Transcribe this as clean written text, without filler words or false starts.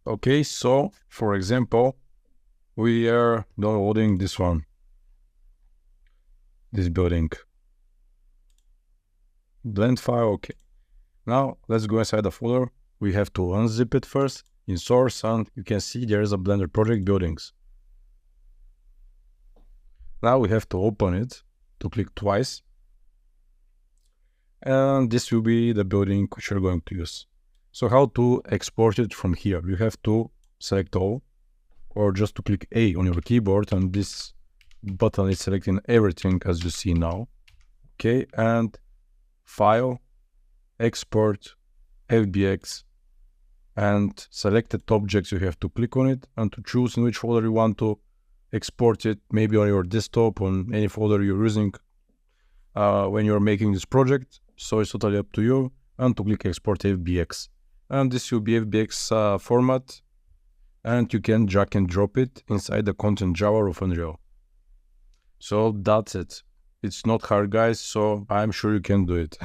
Okay, so for example, we are downloading this building. Blend file, okay. Now let's go inside the folder. We have to unzip it first in source, and you can see there is a Blender project buildings. Now we have to open it, to click twice. And this will be the building which you're going to use. So how to export it from here? You have to select all, or just to click A on your keyboard, and this button is selecting everything as you see now. Okay, and File, Export, FBX, and selected objects, you have to click on it and to choose in which folder you want to export it, maybe on your desktop, on any folder you're using when you're making this project. So it's totally up to you, and to click Export FBX. And this will be FBX format, and you can drag and drop it inside the content drawer of Unreal. So that's it. It's not hard, guys, so I'm sure you can do it.